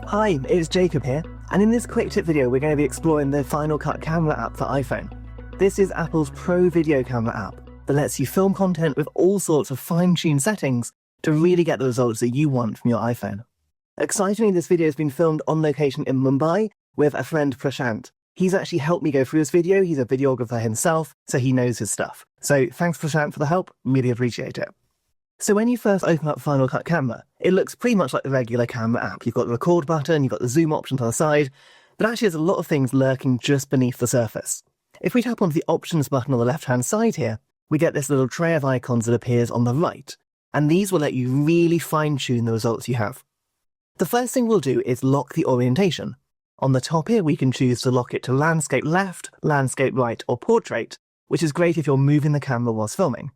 Hi, it's Jacob here, and in this quick tip video we're going to be exploring the Final Cut camera app for iPhone. This is Apple's Pro Video Camera app that lets you film content with all sorts of fine-tuned settings to really get the results that you want from your iPhone. Excitingly, this video has been filmed on location in Mumbai with a friend, Prashant. He's actually helped me go through this video. He's a videographer himself, so he knows his stuff. So thanks, Prashant, for the help. Really appreciate it. So when you first open up Final Cut Camera, it looks pretty much like the regular camera app. You've got the record button, you've got the zoom option to the side, but actually there's a lot of things lurking just beneath the surface. If we tap onto the options button on the left-hand side here, we get this little tray of icons that appears on the right, and these will let you really fine-tune the results you have. The first thing we'll do is lock the orientation. On the top here, we can choose to lock it to landscape left, landscape right, or portrait, which is great if you're moving the camera whilst filming.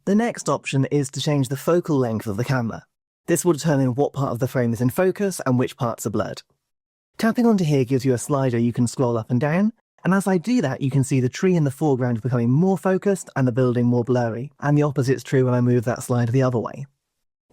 The next option is to change the focal length of the camera. This will determine what part of the frame is in focus and which parts are blurred. Tapping onto here gives you a slider you can scroll up and down, and as I do that you can see the tree in the foreground becoming more focused and the building more blurry, and the opposite is true when I move that slider the other way.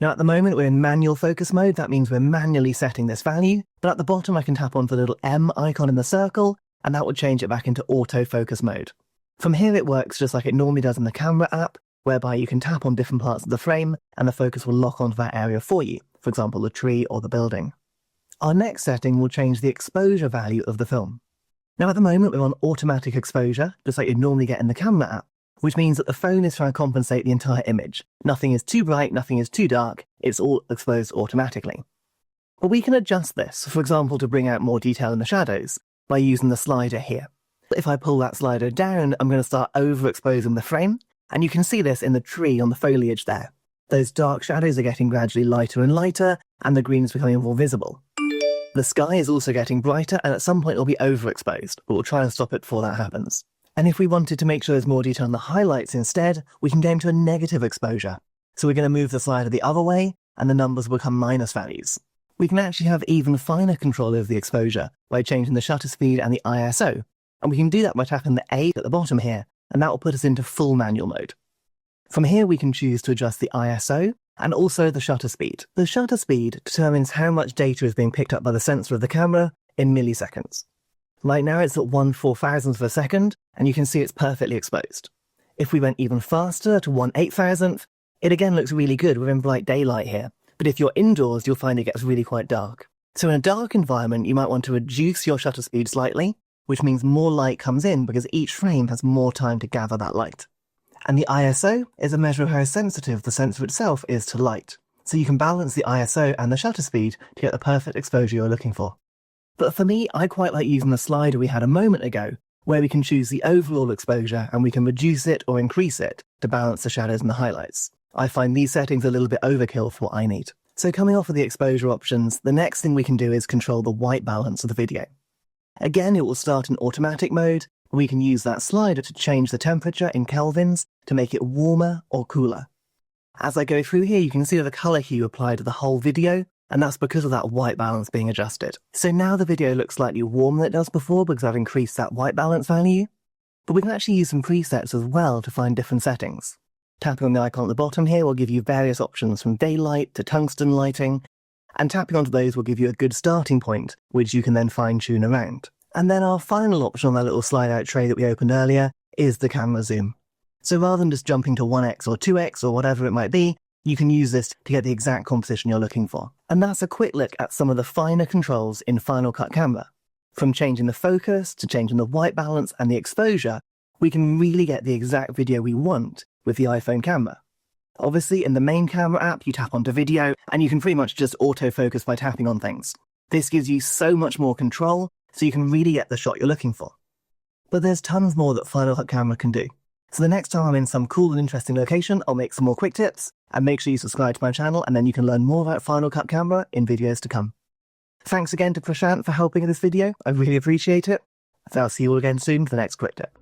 Now at the moment we're in manual focus mode. That means we're manually setting this value, but at the bottom I can tap onto the little M icon in the circle, and that will change it back into autofocus mode. From here it works just like it normally does in the camera app, whereby you can tap on different parts of the frame and the focus will lock onto that area for you, for example the tree or the building. Our next setting will change the exposure value of the film. Now at the moment we're on automatic exposure, just like you'd normally get in the camera app, which means that the phone is trying to compensate the entire image. Nothing is too bright, nothing is too dark, it's all exposed automatically. But we can adjust this, for example to bring out more detail in the shadows, by using the slider here. If I pull that slider down, I'm going to start overexposing the frame, and you can see this in the tree on the foliage there. Those dark shadows are getting gradually lighter and lighter, and the green is becoming more visible. The sky is also getting brighter, and at some point it'll be overexposed, but we'll try and stop it before that happens. And if we wanted to make sure there's more detail on the highlights instead, we can go to a negative exposure. So we're going to move the slider the other way, and the numbers will become minus values. We can actually have even finer control over the exposure by changing the shutter speed and the ISO, and we can do that by tapping the A at the bottom here, and that will put us into full manual mode. From here we can choose to adjust the ISO and also the shutter speed. The shutter speed determines how much data is being picked up by the sensor of the camera in milliseconds. Right now it's at 1/4000th of a second, and you can see it's perfectly exposed. If we went even faster to 1/8000th, it again looks really good. We're in bright daylight here, but if you're indoors you'll find it gets really quite dark. So in a dark environment you might want to reduce your shutter speed slightly, which means more light comes in because each frame has more time to gather that light. And the ISO is a measure of how sensitive the sensor itself is to light. So you can balance the ISO and the shutter speed to get the perfect exposure you're looking for. But for me, I quite like using the slider we had a moment ago, where we can choose the overall exposure and we can reduce it or increase it to balance the shadows and the highlights. I find these settings a little bit overkill for what I need. So coming off of the exposure options, the next thing we can do is control the white balance of the video. Again, it will start in automatic mode, and we can use that slider to change the temperature in kelvins to make it warmer or cooler. As I go through here, you can see the color hue applied to the whole video, and that's because of that white balance being adjusted. So now the video looks slightly warmer than it does before because I've increased that white balance value, but we can actually use some presets as well to find different settings. Tapping on the icon at the bottom here will give you various options from daylight to tungsten lighting, and tapping onto those will give you a good starting point, which you can then fine-tune around. And then our final option on that little slide-out tray that we opened earlier is the camera zoom. So rather than just jumping to 1x or 2x or whatever it might be, you can use this to get the exact composition you're looking for. And that's a quick look at some of the finer controls in Final Cut Camera. From changing the focus to changing the white balance and the exposure, we can really get the exact video we want with the iPhone camera. Obviously, in the main camera app, you tap onto video, and you can pretty much just autofocus by tapping on things. This gives you so much more control, so you can really get the shot you're looking for. But there's tons more that Final Cut Camera can do. So the next time I'm in some cool and interesting location, I'll make some more quick tips, and make sure you subscribe to my channel, and then you can learn more about Final Cut Camera in videos to come. Thanks again to Prashant for helping in this video, I really appreciate it. So I'll see you all again soon for the next quick tip.